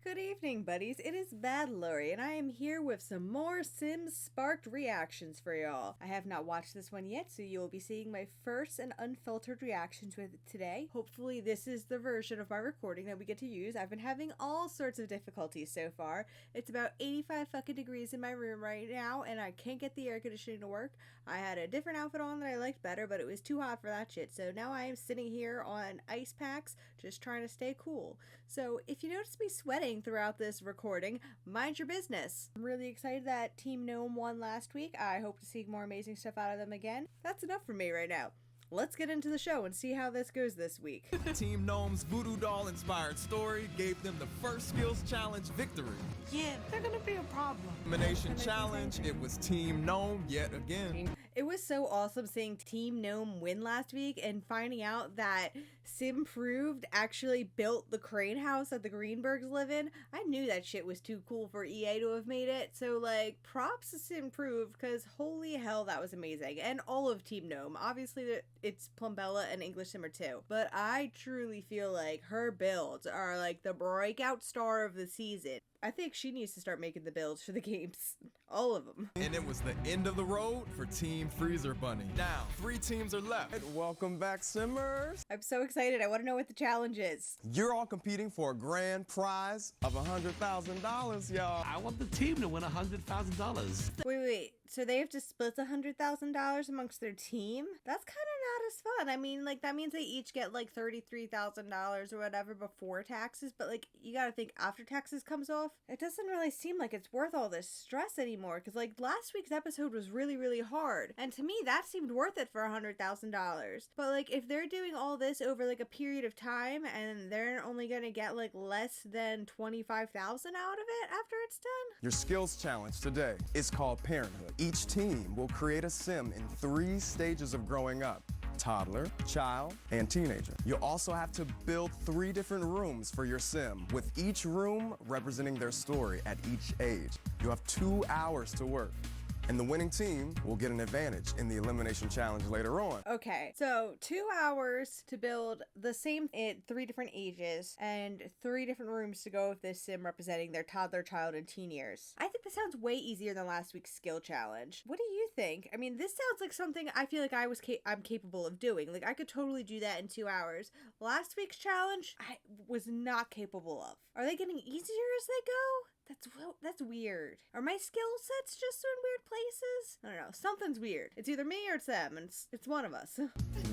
Good evening, buddies. It is Bad Lori, and I am here with some more Sims Sparked reactions for y'all. I have not watched this one yet, so you will be seeing my first and unfiltered reactions with it today. Hopefully this is the version of my recording that we get to use. I've been having all sorts of difficulties so far. It's about 85 fucking degrees in my room right now, and I can't get the air conditioning to work. I had a different outfit on that I liked better, but it was too hot for that shit, so now I am sitting here on ice packs, just trying to stay cool. So if you notice me sweating throughout this recording, mind your business. I'm really excited that Team Gnome won last week. I hope to see more amazing stuff out of them again. That's enough for me right now. Let's get into the show and see how this goes this week. Team Gnome's voodoo doll inspired story gave them the first skills challenge victory. Yeah, they're gonna be a problem. Elimination challenge, it was Team Gnome yet again. It was so awesome seeing Team Gnome win last week and finding out that Simproved actually built the crane house that the Greenbergs live in. I knew that shit was too cool for EA to have made it, so like props to Simproved, because holy hell that was amazing. And all of Team Gnome, obviously it's Plumbella and English Simmer too, but I truly feel like her builds are like the breakout star of the season. I think she needs to start making the builds for the games. All of them. And it was the end of the road for Team Freezer Bunny. Now, 3 teams are left. Welcome back, Simmers. I'm so excited. I want to know what the challenge is. You're all competing for a grand prize of $100,000, y'all. I want the team to win $100,000. Wait. So they have to split $100,000 amongst their team? That's kind of not as fun. I mean, like, that means they each get like $33,000 or whatever before taxes, but like, you gotta think after taxes comes off, it doesn't really seem like it's worth all this stress anymore, because like last week's episode was really hard, and to me that seemed worth it for $100,000. But like, if they're doing all this over like a period of time and they're only gonna get like less than $25,000 out of it after it's done? Your skills challenge today is called Parenthood. Each team will create a sim in 3 stages of growing up: toddler, child, and teenager. You'll also have to build 3 different rooms for your sim, with each room representing their story at each age. You have 2 hours to work, and the winning team will get an advantage in the elimination challenge later on. Okay, so 2 hours to build the same at 3 different ages and 3 different rooms to go with this sim representing their toddler, child, and teen years. I think this sounds way easier than last week's skill challenge. What do you think? I mean, this sounds like something I feel like I'm capable of doing. Like, I could totally do that in 2 hours. Last week's challenge, I was not capable of. Are they getting easier as they go? That's weird. Are my skill sets just in weird places? I don't know. Something's weird. It's either me or it's them, and it's one of us.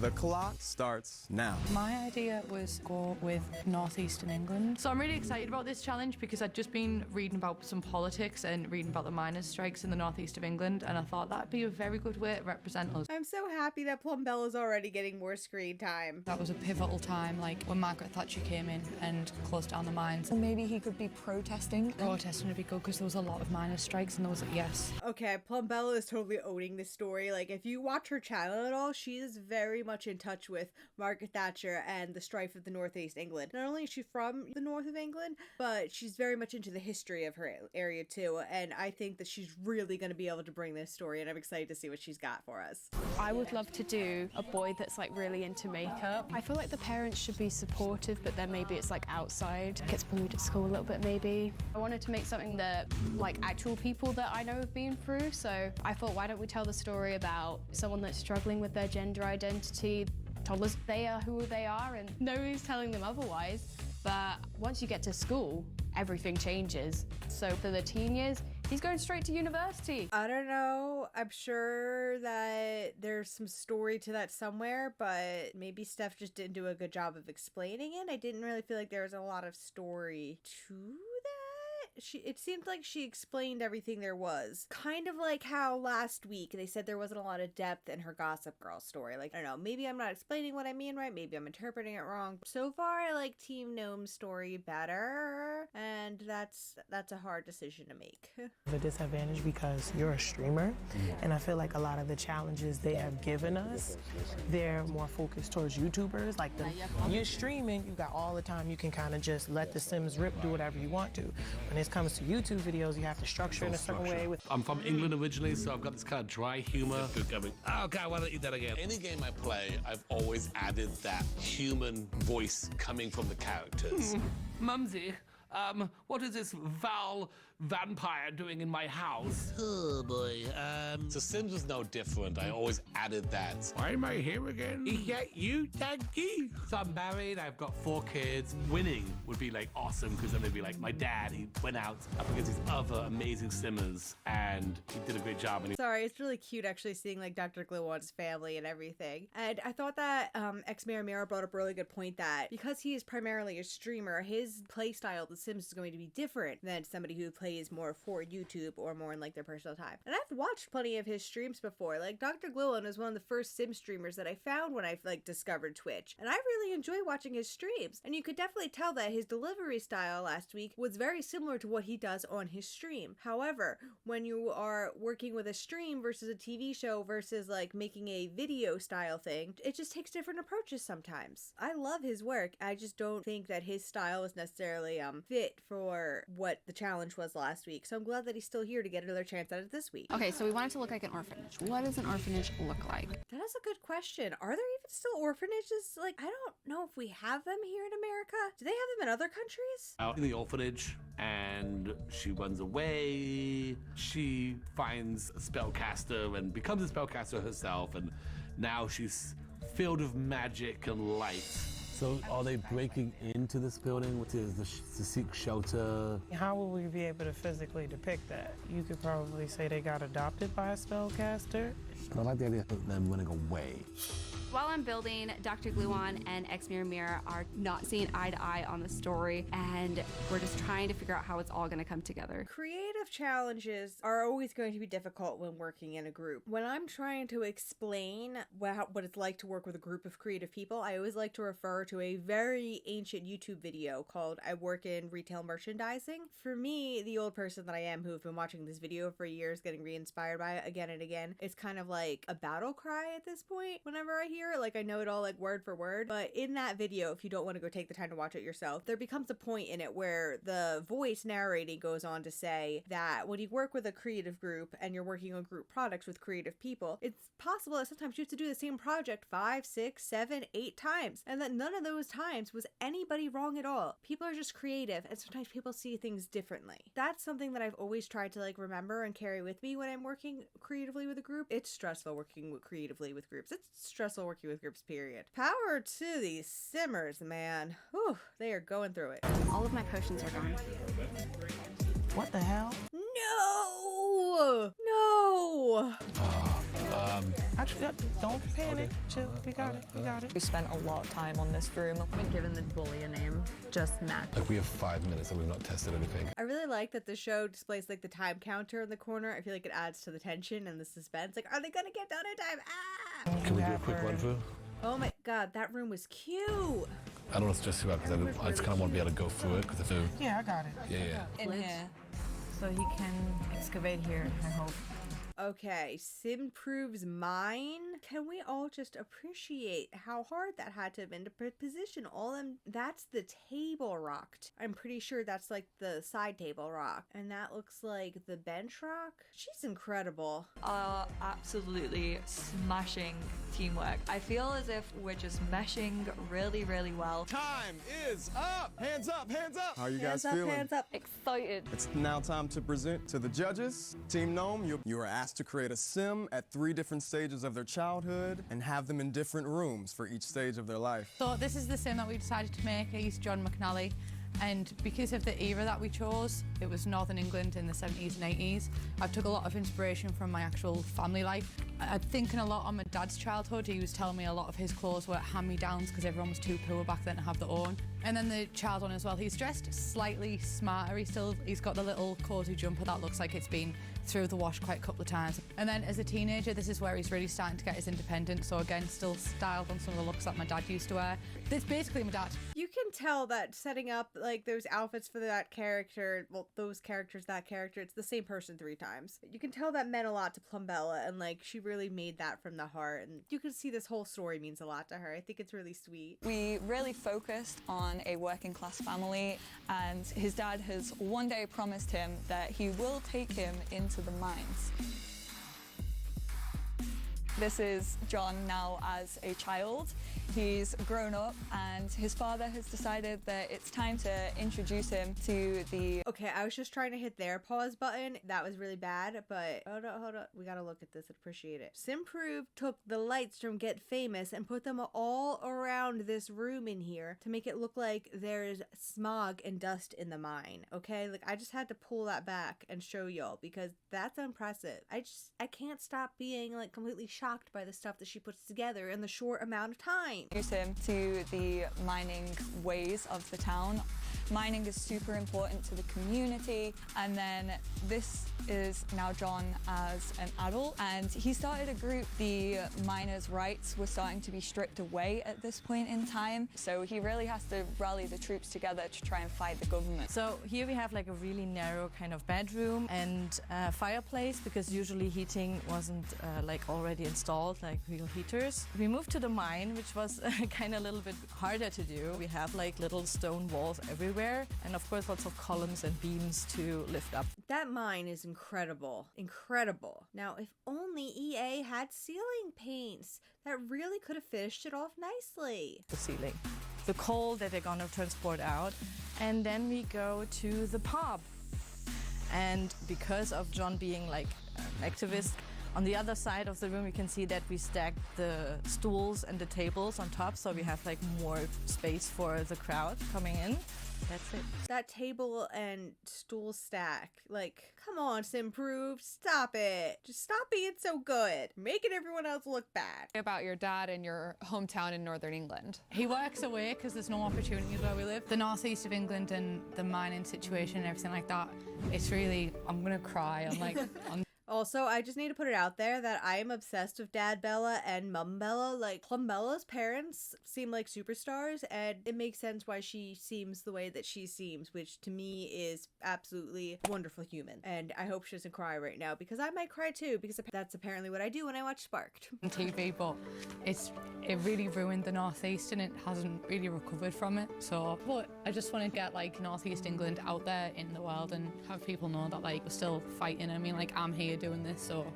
The clock starts now. My idea was go with northeastern England. So I'm really excited about this challenge because I'd just been reading about some politics and reading about the miners' strikes in the northeast of England, and I thought that'd be a very good way to represent us. I'm so happy that Plumbella's already getting more screen time. That was a pivotal time, like when Margaret Thatcher came in and closed down the mines. So maybe he could be protesting. Protesting would be good because there was a lot of miners' strikes and there was yes. Okay, Plumbella is totally owning this story. Like, if you watch her channel at all, she is very much in touch with Margaret Thatcher and the strife of the northeast England. Not only is she from the north of England, but she's very much into the history of her area too, and I think that she's really going to be able to bring this story, and I'm excited to see what she's got for us. I would love to do a boy that's like really into makeup. I feel like the parents should be supportive, but then maybe it's like outside, gets bullied at school a little bit maybe. I wanted to make something that like actual people that I know have been through, so I thought, why don't we tell the story about someone that's struggling with their gender identity, told us they are who they are and nobody's telling them otherwise. But once you get to school, everything changes. So for the teen years, he's going straight to university. I don't know. I'm sure that there's some story to that somewhere, but maybe Steph just didn't do a good job of explaining it. I didn't really feel like there was a lot of story to that. It seemed like she explained everything there was. Kind of like how last week they said there wasn't a lot of depth in her Gossip Girl story. Like, I don't know, maybe I'm not explaining what I mean right, maybe I'm interpreting it wrong. So far, I like Team Gnome's story better, and that's a hard decision to make. A disadvantage because you're a streamer, and I feel like a lot of the challenges they have given us, they're more focused towards YouTubers. Like, you're streaming, you got all the time, you can kind of just let the Sims rip, do whatever you want to. When it comes to YouTube videos, you have to structure in a certain way. I'm from England originally, so I've got this kind of dry humor. Good going. Oh God, why don't you do that again? Any game I play, I've always added that human voice coming from the characters. Mumsy, what is this Val vampire doing in my house? Oh boy. The Sims was no different. I always added that. Why am I here again? Is that you, Daddy? So I'm married, I've got 4 kids. Winning would be like awesome, because then they'd be like, my dad, he went out up against these other amazing simmers, and he did a great job. And Sorry, it's really cute actually seeing like Dr. Gluon's family and everything. And I thought that X Mira Mira brought up a really good point that because he is primarily a streamer, his play style of The Sims is going to be different than somebody who plays more for YouTube or more in like their personal time. And I've watched plenty of his streams before. Like Dr. Gluon was one of the first Sim streamers that I found when I like discovered Twitch. And I really enjoy watching his streams. And you could definitely tell that his delivery style last week was very similar to what he does on his stream. However, when you are working with a stream versus a TV show versus like making a video style thing, it just takes different approaches sometimes. I love his work. I just don't think that his style is necessarily fit for what the challenge was last week. So I'm glad that he's still here to get another chance at it this week. Okay, so we want it to look like an orphanage. What does an orphanage look like? That is a good question. Are there even still orphanages? Like, I don't know if we have them here in America. Do they have them in other countries? out in the orphanage, and she runs away. She finds a spellcaster and becomes a spellcaster herself, and now she's filled with magic and light. So are they breaking into this building to seek shelter? How will we be able to physically depict that? You could probably say they got adopted by a spellcaster. But I like the idea of them running away. While I'm building, Dr. Gluon and X Mira Mira are not seeing eye to eye on the story, and we're just trying to figure out how it's all going to come together. Creative challenges are always going to be difficult when working in a group. When I'm trying to explain what it's like to work with a group of creative people, I always like to refer to a very ancient YouTube video called I Work in Retail Merchandising. For me, the old person that I am who've been watching this video for years, getting re-inspired by it again and again, it's kind of like a battle cry at this point whenever I hear it. Like, I know it all like word for word, but in that video, if you don't want to go take the time to watch it yourself, there becomes a point in it where the voice narrating goes on to say that when you work with a creative group and you're working on group products with creative people, it's possible that sometimes you have to do the same project 5, 6, 7, 8 times, and that none of those times was anybody wrong at all. People are just creative, and sometimes people see things differently. That's something that I've always tried to like remember and carry with me when I'm working creatively with a group. It's stressful working creatively with groups. It's stressful working with groups, period. Power to these simmers, man. Whew, they are going through it. All of my potions are gone. What the hell? No! No! Actually, don't panic. Chill. We got it. We got it. We spent a lot of time on this room. I've been given the bully a name, just Matt. Like we have 5 minutes and we've not tested anything. I really like that the show displays like the time counter in the corner. I feel like it adds to the tension and the suspense. Like, are they gonna get done in time? Ah! Can we do a quick run through? Oh my god, that room was cute. I don't want to stress you out because I just kind of want to be able to go through it because if it, Yeah, I got it. yeah. In here. So he can excavate here, I hope. Okay, Sim proves mine. Can we all just appreciate how hard that had to have been to position all them? That's the table rocked. I'm pretty sure that's like the side table rock. And that looks like the bench rock. She's incredible. Absolutely smashing teamwork. I feel as if we're just meshing really, really well. Time is up! Hands up, hands up! How are you guys Hands up, feeling? hands up. Excited. It's now time to present to the judges. Team Gnome, you are asked to create a sim at 3 different stages of their childhood and have them in different rooms for each stage of their life. So this is the sim that we decided to make. He's John McNally. And because of the era that we chose, it was Northern England in the 70s and 80s. I took a lot of inspiration from my actual family life. I'm thinking a lot on my dad's childhood. He was telling me a lot of his clothes were hand-me-downs because everyone was too poor back then to have their own. And then the child one as well. He's dressed slightly smarter. He's got the little cozy jumper that looks like it's been through the wash quite a couple of times. And then as a teenager, this is where he's really starting to get his independence. So again, still styled on some of the looks that my dad used to wear. It's basically my dad. You can tell that setting up like those outfits for that character, well, those characters, that character, it's the same person 3 times. You can tell that meant a lot to Plumbella, and like she really made that from the heart. And you can see this whole story means a lot to her. I think it's really sweet. We really focused on a working class family, and his dad has one day promised him that he will take him into the mines. This is John now as a child. He's grown up and his father has decided that it's time to introduce him to the... Okay, I was just trying to hit their pause button. That was really bad, but hold up. We gotta look at this and appreciate it. Simprove took the lights from Get Famous and put them all around this room in here to make it look like there's smog and dust in the mine, okay? Like, I just had to pull that back and show y'all because that's impressive. I can't stop being like completely shocked by the stuff that she puts together in the short amount of time. Introduce him to the mining ways of the town. Mining is super important to the community, and then this is now John as an adult, and he started a group. The miners' rights were starting to be stripped away at this point in time, so he really has to rally the troops together to try and fight the government. So here we have like a really narrow kind of bedroom and fireplace, because usually heating wasn't like already installed, like real heaters. We moved to the mine, which was kind of a little bit harder to do. We have like little stone walls everywhere, and of course lots of columns and beams to lift up. That mine is incredible. Incredible. Now, if only EA had ceiling paints, that really could have finished it off nicely. The ceiling, the coal that they're gonna transport out, and then we go to the pub. And because of John being like an activist, on the other side of the room you can see that we stacked the stools and the tables on top, so we have like more space for the crowd coming in. That's it. That table and stool stack, like, come on, Simprove, stop it. Just stop being so good. Making everyone else look bad. About your dad and your hometown in Northern England. He works away because there's no opportunities where we live. The northeast of England and the mining situation and everything like that, it's really, I'm gonna cry. I'm like, Also, I just need to put it out there that I am obsessed with Dad Bella and Mum Bella. Like, Plum Bella's parents seem like superstars, and it makes sense why she seems the way that she seems, which to me is absolutely wonderful human. And I hope she doesn't cry right now, because I might cry too, because that's apparently what I do when I watch Sparked. on TV, but it really ruined the northeast and it hasn't really recovered from it. So, but I just want to get like northeast England out there in the world and have people know that like we're still fighting. I mean, like, I'm here doing this, so.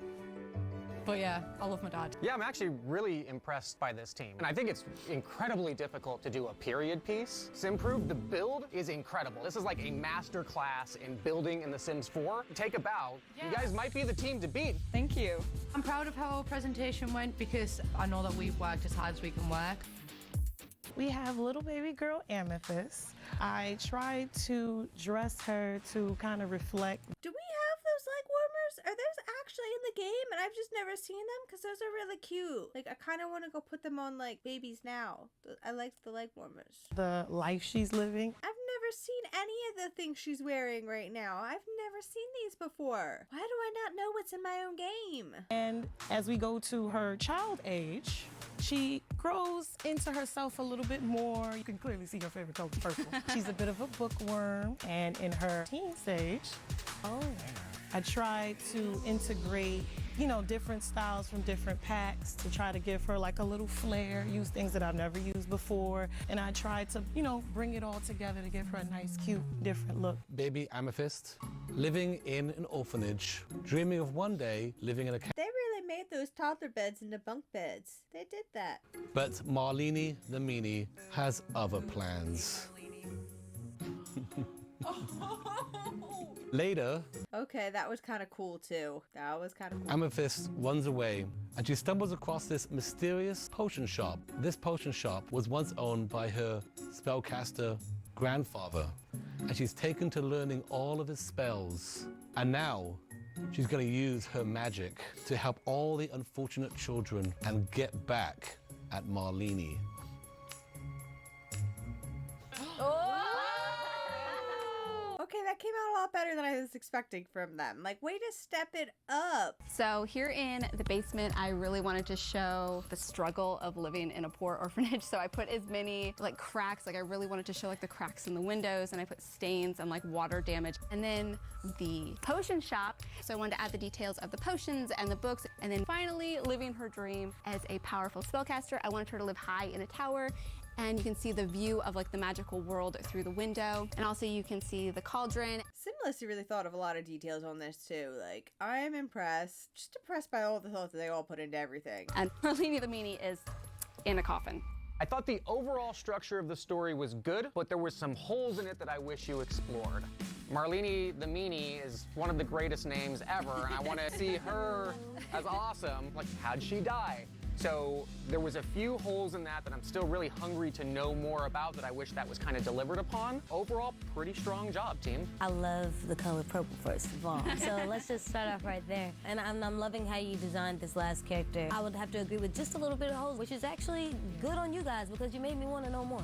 But yeah, I love my dad. Yeah, I'm actually really impressed by this team. And I think it's incredibly difficult to do a period piece. Simprove, the build is incredible. This is like a master class in building in The Sims 4. Take a bow. Yeah. You guys might be the team to beat. Thank you. I'm proud of how our presentation went because I know that we've worked as hard as we can work. We have little baby girl Amethyst. I tried to dress her to kind of reflect. Do we have those leg warmers? Are those actually in the game and I've just never seen them? Because those are really cute. Like, I kind of want to go put them on like babies now. I like the leg warmers. The life she's living. I've never seen any of the things she's wearing right now. I've never seen these before. Why do I not know what's in my own game? And as we go to her child age, she grows into herself a little bit more. You can clearly see her favorite color, purple. She's a bit of a bookworm, and in her teen stage, I tried to integrate, you know, different styles from different packs to try to give her like a little flair, use things that I've never used before, and I tried to, you know, bring it all together to give her a nice, cute, different look. Baby Amethyst, living in an orphanage, dreaming of one day living in a They really made those toddler beds into bunk beds. They did that. But Marlene the Meanie has other plans. Later, okay, that was kind of cool too. That was kind of cool. Amethyst runs away and she stumbles across this mysterious potion shop. This potion shop was once owned by her spellcaster grandfather, and she's taken to learning all of his spells. And now she's going to use her magic to help all the unfortunate children and get back at Marlene. Okay, that came out a lot better than I was expecting from them. Like, way to step it up. So here in the basement, I really wanted to show the struggle of living in a poor orphanage. So I put as many like cracks, like I really wanted to show like the cracks in the windows, and I put stains and like water damage. And then the potion shop. So I wanted to add the details of the potions and the books. And then finally living her dream as a powerful spellcaster. I wanted her to live high in a tower and you can see the view of like the magical world through the window, and also you can see the cauldron. Simlessy really thought of a lot of details on this too. Like, I am impressed, just impressed by all the thought that they all put into everything. And Marlene the meanie is in a coffin. I thought the overall structure of the story was good, but there were some holes in it that I wish you explored. Marlene the Meanie is one of the greatest names ever, and I want to see her as awesome. Like, how'd she die? So there was a few holes in that I'm still really hungry to know more about that I wish that was kind of delivered upon. Overall, pretty strong job, team. I love the color purple, first of all. So let's just start off right there. And I'm loving how you designed this last character. I would have to agree with just a little bit of holes, which is actually good on you guys because you made me want to know more.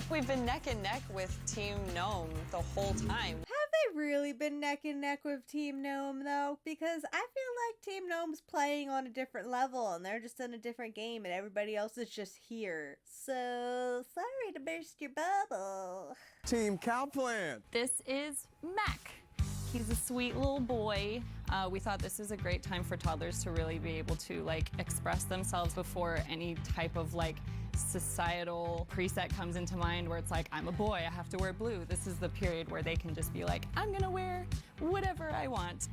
We've been neck and neck with Team Gnome the whole time. Have they really been neck and neck with Team Gnome, though? Because I feel like Team Gnome's playing on a different level, and they're just in a different game, and everybody else is just here. So, sorry to burst your bubble. Team Cowplant. This is Mac. He's a sweet little boy. We thought this is a great time for toddlers to really be able to like express themselves before any type of like societal preset comes into mind where it's like, I'm a boy, I have to wear blue. This is the period where they can just be like, I'm gonna wear whatever I want.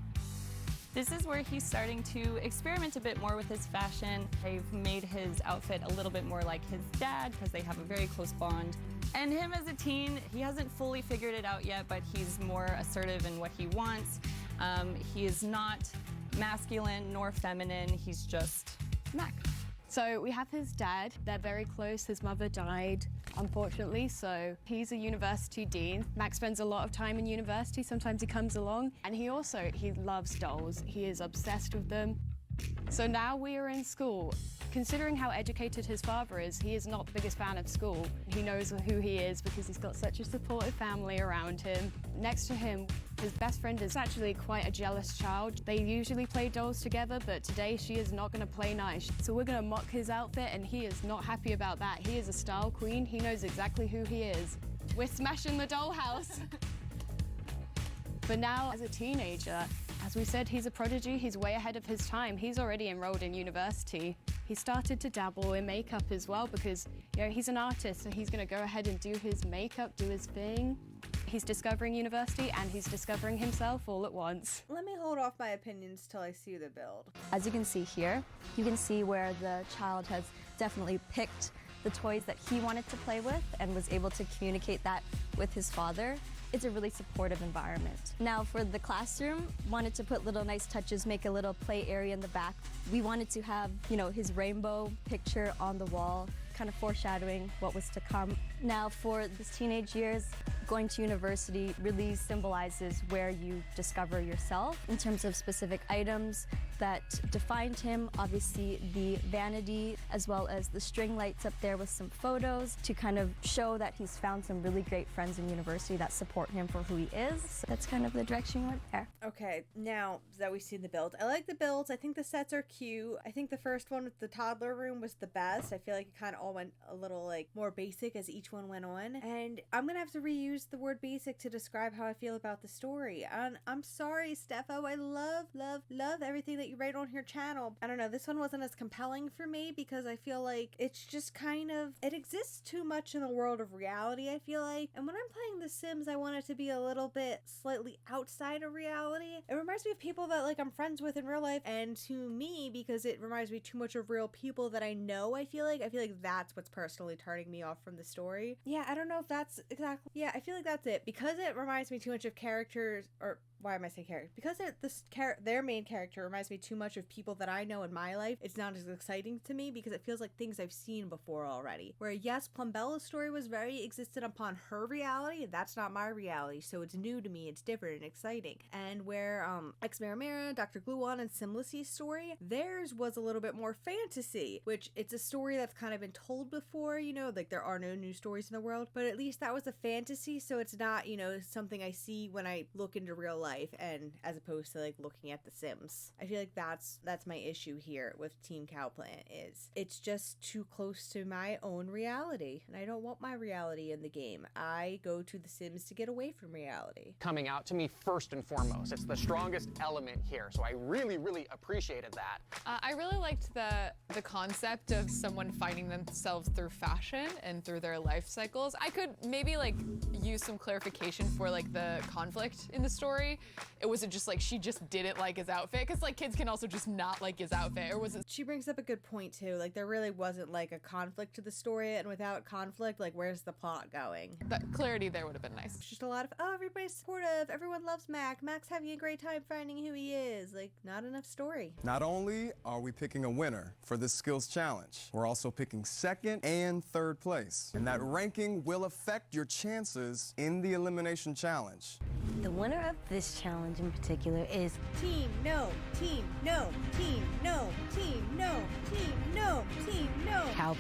This is where he's starting to experiment a bit more with his fashion. They've made his outfit a little bit more like his dad because they have a very close bond. And him as a teen, he hasn't fully figured it out yet, but he's more assertive in what he wants. He is not masculine nor feminine, he's just Mac. So we have his dad, they're very close, his mother died, unfortunately, so he's a university dean. Max spends a lot of time in university, sometimes he comes along, and he loves dolls, he is obsessed with them. So now we are in school. Considering how educated his father is, he is not the biggest fan of school. He knows who he is because he's got such a supportive family around him. Next to him, his best friend is actually quite a jealous child. They usually play dolls together, but today she is not going to play nice. So we're going to mock his outfit, and he is not happy about that. He is a style queen. He knows exactly who he is. We're smashing the dollhouse. But now, as a teenager, as we said, he's a prodigy. He's way ahead of his time. He's already enrolled in university. He started to dabble in makeup as well because, you know, he's an artist, so he's going to go ahead and do his makeup, do his thing. He's discovering university and he's discovering himself all at once. Let me hold off my opinions till I see the build. As you can see here, you can see where the child has definitely picked the toys that he wanted to play with and was able to communicate that with his father. It's a really supportive environment. Now for the classroom, wanted to put little nice touches, make a little play area in the back. We wanted to have, you know, his rainbow picture on the wall, kind of foreshadowing what was to come. Now for his teenage years, going to university really symbolizes where you discover yourself in terms of specific items that defined him. Obviously the vanity as well as the string lights up there with some photos to kind of show that he's found some really great friends in university that support him for who he is. So that's kind of the direction we went there. Okay, now that we've seen the build, I like the builds. I think the sets are cute. I think the first one with the toddler room was the best. I feel like it kind of all went a little like more basic as each one went on. And I'm gonna have to reuse the word basic to describe how I feel about the story. And I'm sorry, Steffo. I love everything that you write on your channel. I don't know, this one wasn't as compelling for me because I feel like it's just kind of, it exists too much in the world of reality, I feel like. And when I'm playing The Sims, I want it to be a little bit slightly outside of reality. It reminds me of people that like I'm friends with in real life, and to me, because it reminds me too much of real people that I know, I feel like that's what's personally turning me off from the story. Yeah, I don't know if that's exactly, yeah, I feel like that's it. Because it reminds me too much of characters, or why am I saying character? Because their main character reminds me too much of people that I know in my life. It's not as exciting to me because it feels like things I've seen before already. Where yes, Plumbella's story was very existed upon her reality. That's not my reality, so it's new to me. It's different and exciting. And where Exmerimera, Dr. Gluon, and Simlissy's story, theirs was a little bit more fantasy, which it's a story that's kind of been told before, you know, like there are no new stories in the world, but at least that was a fantasy, so it's not, you know, something I see when I look into real life, and as opposed to like looking at The Sims. I feel like that's my issue here with Team Cowplant, is it's just too close to my own reality, and I don't want my reality in the game. I go to The Sims to get away from reality. Coming out to me first and foremost. It's the strongest element here, so I really, really appreciated that. I really liked the The concept of someone finding themselves through fashion and through their life cycles, I could maybe like use some clarification for like the conflict in the story. It wasn't just like she just didn't like his outfit, because like kids can also just not like his outfit, or was it? She brings up a good point too. Like there really wasn't like a conflict to the story, and without conflict, like where's the plot going? That clarity there would have been nice. It's just a lot of, oh, everybody's supportive, everyone loves Mac, Mac's having a great time finding who he is. Like not enough story. Not only are we picking a winner for this skills challenge, we're also picking second and third place. And that ranking will affect your chances in the elimination challenge. The winner of this challenge in particular is Team No, Team No, Team No, Team No, Team No, Team No. Cowplant.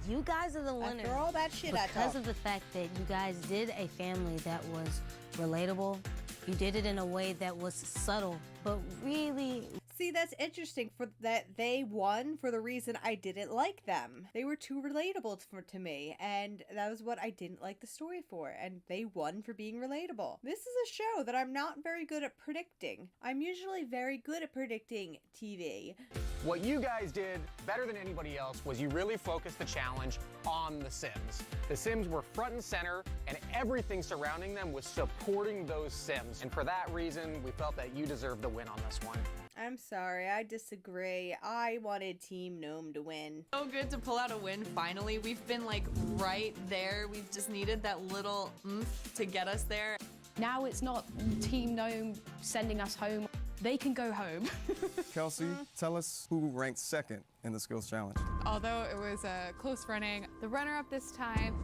You guys are the winners. After all that shit I because talked. of the fact that you guys did a family that was relatable. You did it in a way that was subtle, but really. See, that's interesting for that they won for the reason I didn't like them. They were too relatable to me, and that was what I didn't like the story for, and they won for being relatable. This is a show that I'm not very good at predicting. I'm usually very good at predicting TV. What you guys did better than anybody else was you really focused the challenge on the Sims. The Sims were front and center, and everything surrounding them was supporting those Sims. And for that reason, we felt that you deserved the win on this one. I'm sorry, I disagree. I wanted Team Gnome to win. So good to pull out a win finally. We've been like right there. We've just needed that little oomph to get us there. Now it's not Team Gnome sending us home. They can go home. Kelsey, tell us who ranked second in the skills challenge. Although it was a close running, the runner-up this time.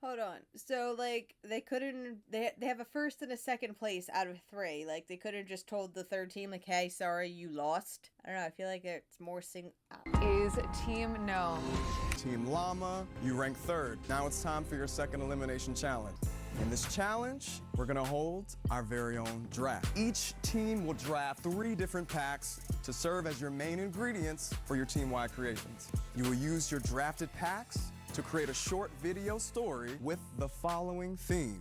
Hold on. So, like, they couldn't... They have a first and a second place out of 3. Like, they could have just told the third team, like, hey, sorry, you lost. I don't know. I feel like it's more Is Team Gnome. Team Llama, you rank third. Now it's time for your second elimination challenge. In this challenge, we're gonna hold our very own draft. Each team will draft 3 different packs to serve as your main ingredients for your team-wide creations. You will use your drafted packs to create a short video story with the following theme: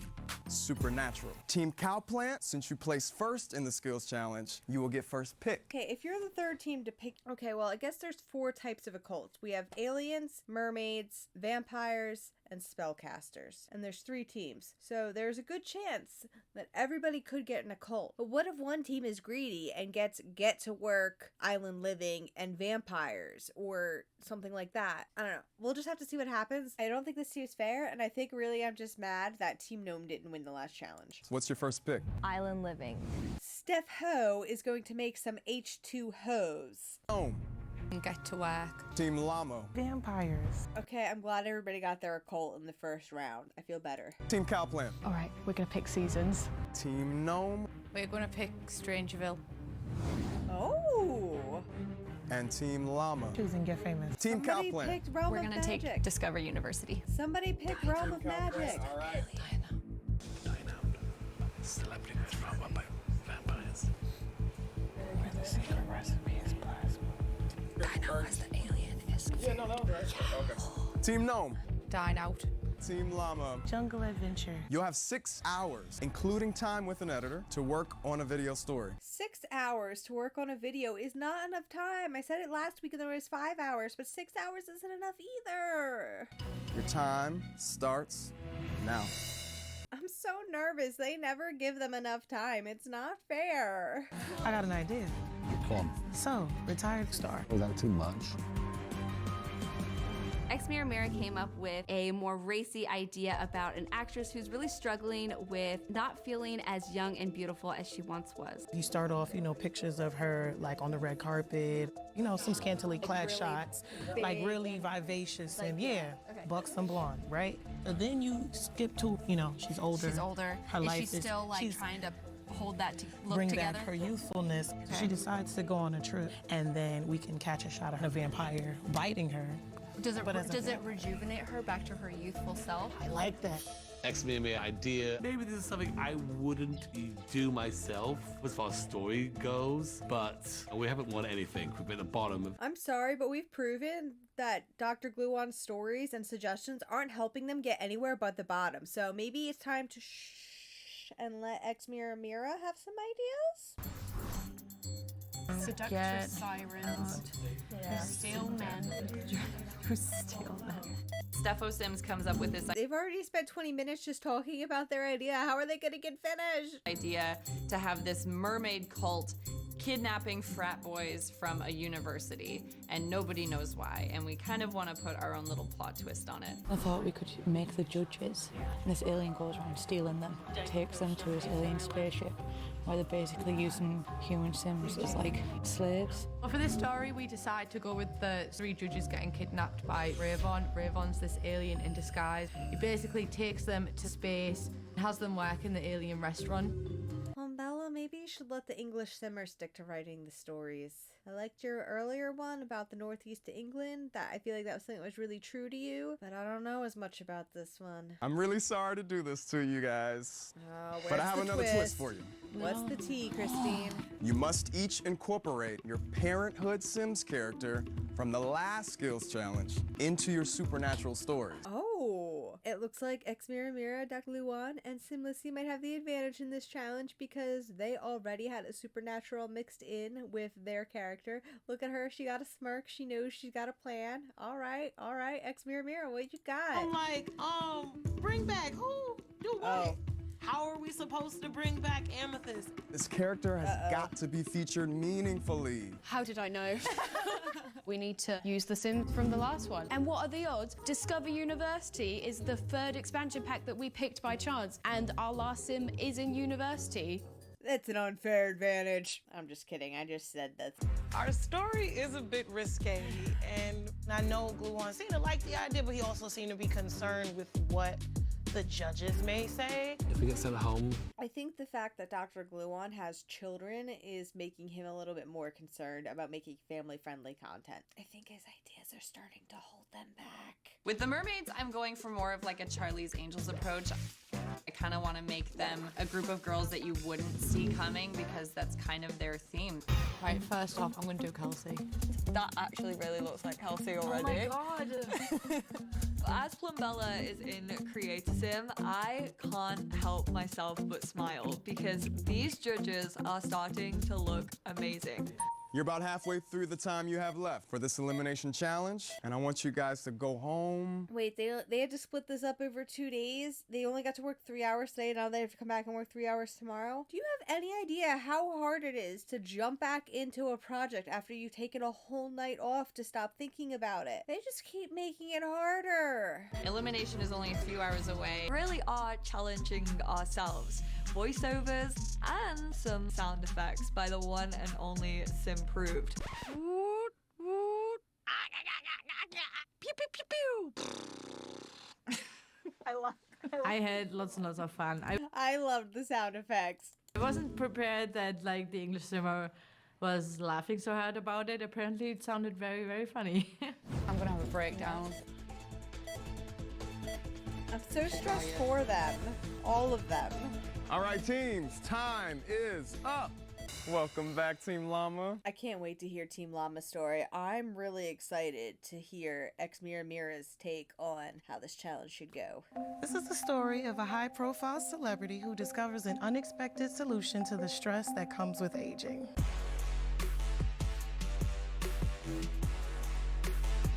supernatural. Team Cowplant, since you placed first in the skills challenge, you will get first pick. Okay, if you're the third team to pick... Okay, well, I guess there's 4 types of occults. We have aliens, mermaids, vampires, and spellcasters. And there's 3 teams. So there's a good chance that everybody could get an occult. But what if one team is greedy and gets get to work, island living, and vampires, or something like that? I don't know. We'll just have to see what happens. I don't think this seems fair, and I think really I'm just mad that Team Gnome didn't win the last challenge. What's your first pick? Island living. Steph Ho is going to make some H2Hos. Gnome. And get to work. Team Llama. Vampires. Okay, I'm glad everybody got their occult in the first round. I feel better. Team Cowplant. All right, we're gonna pick seasons. Team Gnome. We're gonna pick Strangerville. Oh! And Team Llama. Choosing Get Famous. Team Somebody Cowplant. picked Realm We're of gonna Magic. take Discover University. Somebody picked Realm of Magic. All right. Celebrity with trauma by vampires. Where the secret recipe is plasma. I know as the alien is. Yeah, no, that was right. Okay. Team Gnome. Dine out. Team Llama. Jungle Adventure. You'll have 6 hours, including time with an editor, to work on a video story. 6 hours to work on a video is not enough time. I said it last week and there was 5 hours, but 6 hours isn't enough either. Your time starts now. I'm so nervous. They never give them enough time. It's not fair. I got an idea. Go on. So, retired star. Was that too much? Mira came up with a more racy idea about an actress who's really struggling with not feeling as young and beautiful as she once was. You start off, pictures of her like on the red carpet, some scantily clad really shots, big. like really vivacious Like and that. Okay. buxom blonde, right? And then you skip to, she's older. She's older. Her Is life she still like she's trying to hold that to look bring together? back her youthfulness. Okay. She decides to go on a trip, and then we can catch a shot of a vampire biting her. Does But as a it vamp- rejuvenate her back to her youthful self? I like that. Ex-Mira idea. Maybe this is something I wouldn't do myself as far as story goes, but we haven't won anything. We've been at the bottom of... I'm sorry, but we've proven that Dr. Gluon's stories and suggestions aren't helping them get anywhere but the bottom. So maybe it's time to shh and let Mira have some ideas? Seductress Get sirens who steal men. Who steal men? Steffo Sims comes up with this They've already spent 20 minutes just talking about their idea. How are they going to get finished? idea to have this mermaid cult kidnapping frat boys from a university, and nobody knows why, and we kind of want to put our own little plot twist on it. I thought we could make the judges, and this alien goes around stealing them, takes them to his alien spaceship, where they're basically using human Sims as like slaves. Well, for this story, we decide to go with the 3 judges getting kidnapped by Rayvon. Rayvon's this alien in disguise. He basically takes them to space, has them work in the alien restaurant. Bella, maybe you should let the English simmer stick to writing the stories. I liked your earlier one about the northeast of England. That I feel like that was something that was really true to you, but I don't know as much about this one. I'm really sorry to do this to you guys. Oh, but I have another twist for you. What's the tea, Christine? You must each incorporate your Parenthood Sims character from the last skills challenge into your supernatural stories. Oh, it looks like Mira, Dr. Luan, and Simlissy might have the advantage in this challenge because they already had a supernatural mixed in with their character. Look at her, she got a smirk, she knows she's got a plan. All right, Mira, what you got? I'm like, bring back who? Do what? Oh. How are we supposed to bring back Amethyst? This character has got to be featured meaningfully. How did I know? We need to use the Sims from the last one. And what are the odds? Discover University is the 3rd expansion pack that we picked by chance, and our last Sim is in university. That's an unfair advantage. I'm just kidding, I just said that. Our story is a bit risque, and I know Gluon seemed to like the idea, but he also seemed to be concerned with what the judges may say. If we get sent home, I think the fact that Dr. Gluon has children is making him a little bit more concerned about making family-friendly content. I think his ideas are starting to hold them back. With the mermaids, I'm going for more of like a Charlie's Angels approach. I kind of want to make them a group of girls that you wouldn't see coming because that's kind of their theme. Right, first off, I'm going to do Kelsey. That actually really looks like Kelsey already. Oh my god! As Plumbella is in Create Sim, I can't help myself but smile because these judges are starting to look amazing. You're about halfway through the time you have left for this elimination challenge, and I want you guys to go home. Wait, they had to split this up over 2 days? They only got to work 3 hours today, now they have to come back and work 3 hours tomorrow? Do you have any idea how hard it is to jump back into a project after you've taken a whole night off to stop thinking about it? They just keep making it harder. Elimination is only a few hours away. We really are challenging ourselves. Voiceovers and some sound effects by the one and only Simproved. I had lots and lots of fun. I loved the sound effects. I wasn't prepared that like the English simmer was laughing so hard about it. Apparently it sounded very, very funny. I'm going to have a breakdown. I'm so stressed for them. All of them. All right, teams, time is up. Welcome back, Team Llama. I can't wait to hear Team Llama's story. I'm really excited to hear Mira's take on how this challenge should go. This is the story of a high-profile celebrity who discovers an unexpected solution to the stress that comes with aging.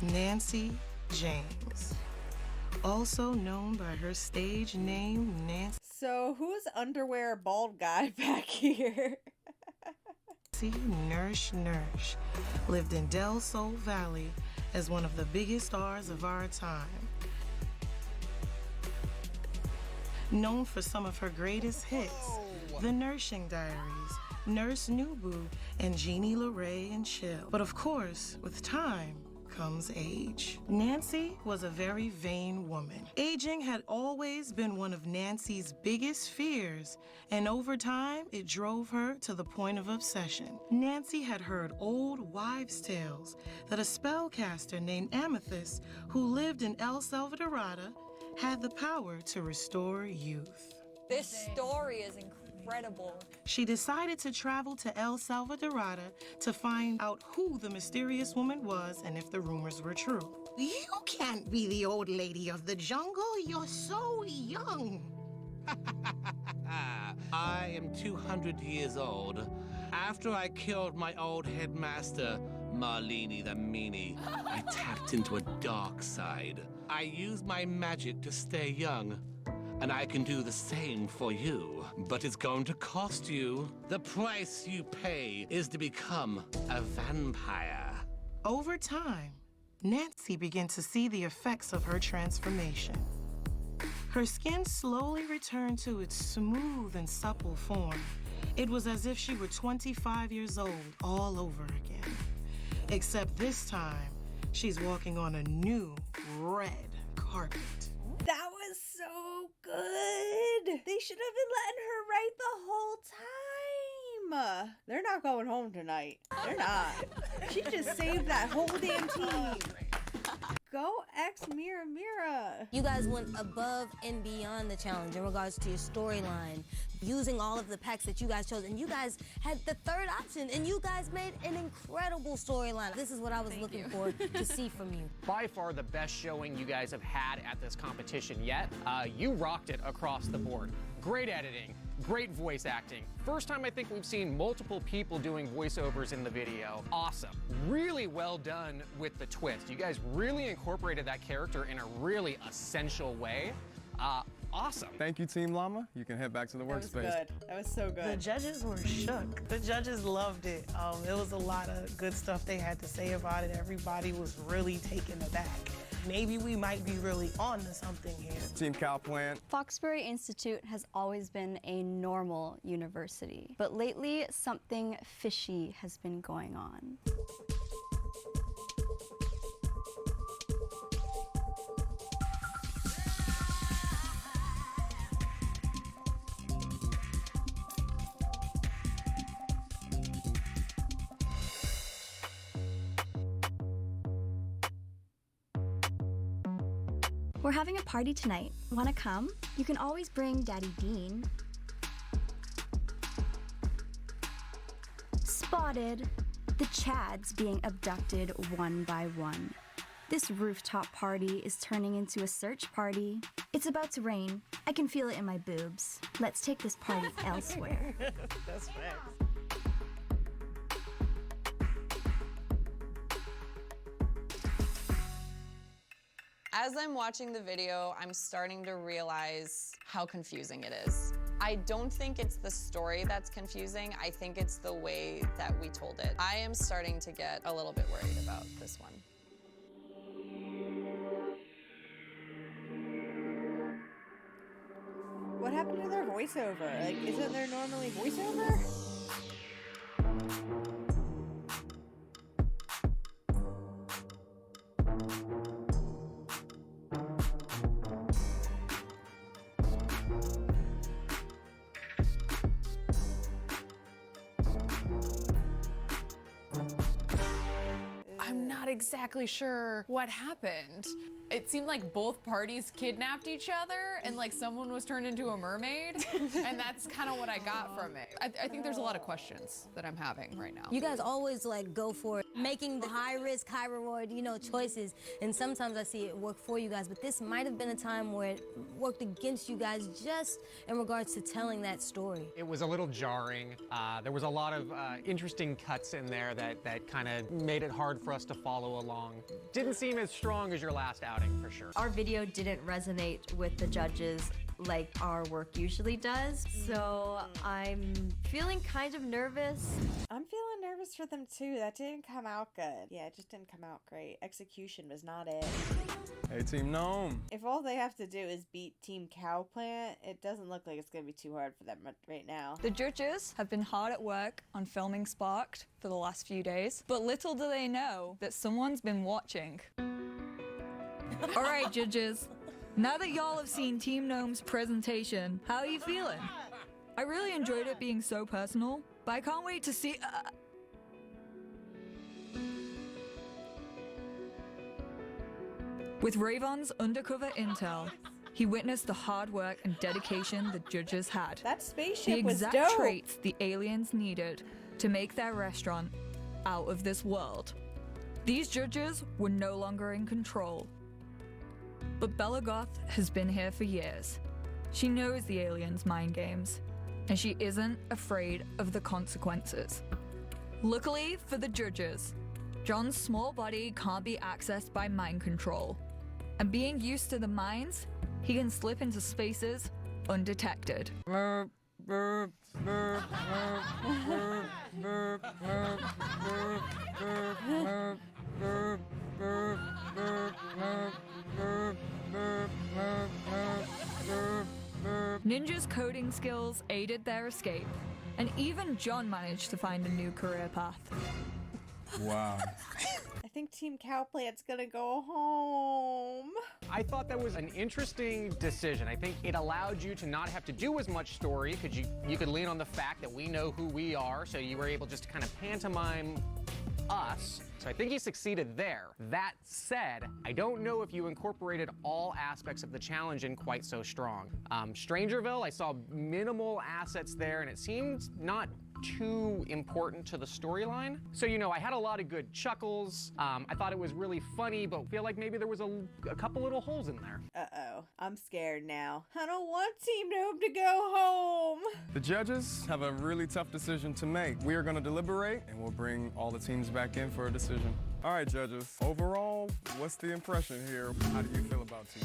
Nancy James, also known by her stage name Nancy. So who's underwear bald guy back here? Nurse lived in Del Sol Valley as one of the biggest stars of our time. Known for some of her greatest hits, The Nursing Diaries, Nurse Nubu, and Jeannie LaRae and Chill. But of course, with time comes age. Nancy was a very vain woman. Aging had always been one of Nancy's biggest fears, and over time, it drove her to the point of obsession. Nancy had heard old wives' tales that a spellcaster named Amethyst, who lived in El Salvadorada, had the power to restore youth. This story is incredible. She decided to travel to El Salvadorada to find out who the mysterious woman was and if the rumors were true. You can't be the old lady of the jungle. You're so young. I am 200 years old, After I killed my old headmaster, Marlene the Meanie, I tapped into a dark side. I used my magic to stay young, and I can do the same for you. But it's going to cost you. The price you pay is to become a vampire. Over time, Nancy began to see the effects of her transformation. Her skin slowly returned to its smooth and supple form. It was as if she were 25 years old all over again. Except this time, she's walking on a new red carpet. That was so good. They should have been letting her write the whole time. They're not going home tonight. They're not. She just saved that whole damn team. Go X Mira Mira. You guys went above and beyond the challenge in regards to your storyline, using all of the packs that you guys chose, and you guys had the third option, and you guys made an incredible storyline. This is what I was looking for to see from you. By far the best showing you guys have had at this competition yet. You rocked it across the board. Great editing, great voice acting. First time I think we've seen multiple people doing voiceovers in the video. Awesome. Really well done with the twist. You guys really incorporated that character in a really essential way. Awesome. Thank you, Team Llama. You can head back to the workspace. That was good. That was so good. The judges were shook. The judges loved it. It was a lot of good stuff they had to say about it. Everybody was really taken aback. Maybe we might be really on to something here. Team Cowplant. Foxbury Institute has always been a normal university, but lately something fishy has been going on. We're having a party tonight. Wanna come? You can always bring Daddy Dean. Spotted. The Chads being abducted one by one. This rooftop party is turning into a search party. It's about to rain. I can feel it in my boobs. Let's take this party elsewhere. That's facts. As I'm watching the video, I'm starting to realize how confusing it is. I don't think it's the story that's confusing. I think it's the way that we told it. I am starting to get a little bit worried about this one. What happened to their voiceover? Like, isn't there normally voiceover? I'm not exactly sure what happened. It seemed like both parties kidnapped each other and like someone was turned into a mermaid. And that's kind of what I got from it. I think there's a lot of questions that I'm having right now. You guys always like go for it, making the high risk, high reward, choices. And sometimes I see it work for you guys, but this might have been a time where it worked against you guys just in regards to telling that story. It was a little jarring. There was a lot of interesting cuts in there that kind of made it hard for us to follow along. Didn't seem as strong as your last outing, for sure. Our video didn't resonate with the judges like our work usually does, so I'm feeling kind of nervous. I'm feeling nervous for them too. That didn't come out good. Yeah, it just didn't come out great. Execution was not it. Hey, Team Gnome. If all they have to do is beat Team Cowplant, it doesn't look like it's going to be too hard for them right now. The judges have been hard at work on filming Sparked for the last few days, but little do they know that someone's been watching. All right, judges. Now that y'all have seen Team Gnome's presentation, how are you feeling? I really enjoyed it being so personal, but I can't wait to see... With Rayvon's undercover intel, he witnessed the hard work and dedication the judges had. That spaceship was the dope. exact traits the aliens needed to make their restaurant out of this world. These judges were no longer in control. But Bella Goth has been here for years. She knows the aliens' mind games. and she isn't afraid of the consequences. Luckily for the judges, John's small body can't be accessed by mind control, and being used to the mines, he can slip into spaces undetected. Ninja's coding skills aided their escape, and even John managed to find a new career path. Wow. I think Team Cowplant's gonna go home. I thought that was an interesting decision. I think it allowed you to not have to do as much story because you could lean on the fact that we know who we are, so you were able just to kind of pantomime us. So I think you succeeded there. That said, I don't know if you incorporated all aspects of the challenge in quite so strong. Strangerville, I saw minimal assets there, and it seemed not too important to the storyline. So, you know, I had a lot of good chuckles. I thought it was really funny, but feel like maybe there was a couple little holes in there. Uh-oh, I'm scared now. I don't want Team Gnome to go home. The judges have a really tough decision to make. We are going to deliberate, and we'll bring all the teams back in for a decision. All right, judges. Overall, what's the impression here? How do you feel about Team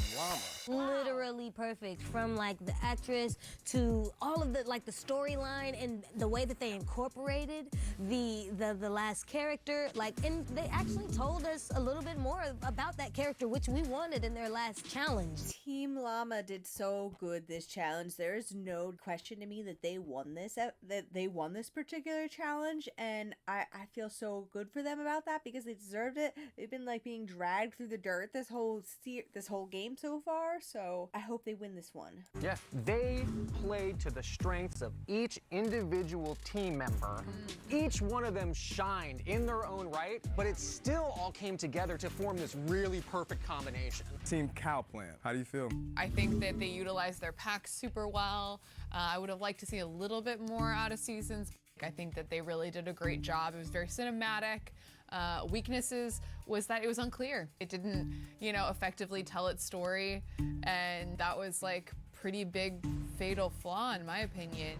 Llama? Literally perfect, from like the actress to all of the the storyline and the way that they incorporated the last character. And they actually told us a little bit more about that character, which we wanted in their last challenge. Team Llama did so good this challenge. There is no question to me that they won this particular challenge, and I feel so good for them about that because they deserved it. They've been being dragged through the dirt this whole game so far, so I hope they win this one. Yeah, they played to the strengths of each individual team member. Each one of them shined in their own right, but it still all came together to form this really perfect combination. Team Cowplant, how do you feel? I think that they utilized their packs super well. I would have liked to see a little bit more out of seasons. I think that they really did a great job. It was very cinematic. Weaknesses was that it was unclear. It didn't, effectively tell its story, and that was pretty big fatal flaw in my opinion.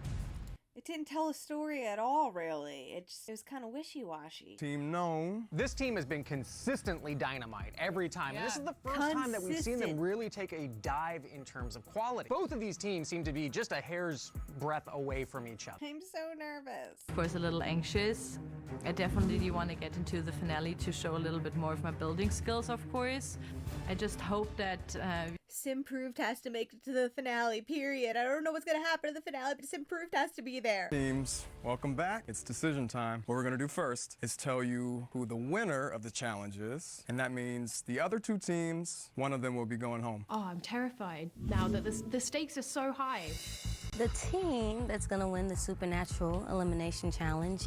It didn't tell a story at all, really. It was kind of wishy-washy. Team Gnome. This team has been consistently dynamite every time. Yeah. And this is the first time that we've seen them really take a dive in terms of quality. Both of these teams seem to be just a hair's breadth away from each other. I'm so nervous. Of course, a little anxious. I definitely want to get into the finale to show a little bit more of my building skills, of course. I just hope that Simproved has to make it to the finale, period. I don't know what's going to happen in the finale, but Simproved has to be there. Teams, welcome back. It's decision time. What we're going to do first is tell you who the winner of the challenge is, and that means the other two teams, one of them will be going home. Oh, I'm terrified now that the stakes are so high. The team that's gonna win the Supernatural Elimination Challenge.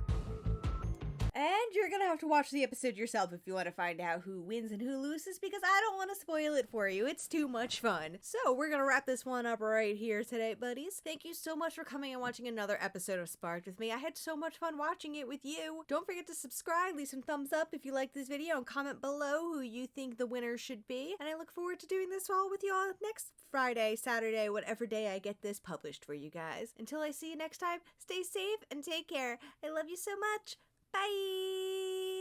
And you're gonna have to watch the episode yourself if you want to find out who wins and who loses, because I don't want to spoil it for you. It's too much fun. So we're gonna wrap this one up right here today, buddies. Thank you so much for coming and watching another episode of Sparked with me. I had so much fun watching it with you. Don't forget to subscribe, leave some thumbs up if you like this video, and comment below who you think the winner should be. And I look forward to doing this all with you all next Friday, Saturday, whatever day I get this published for you guys. Until I see you next time, stay safe and take care. I love you so much. Bye!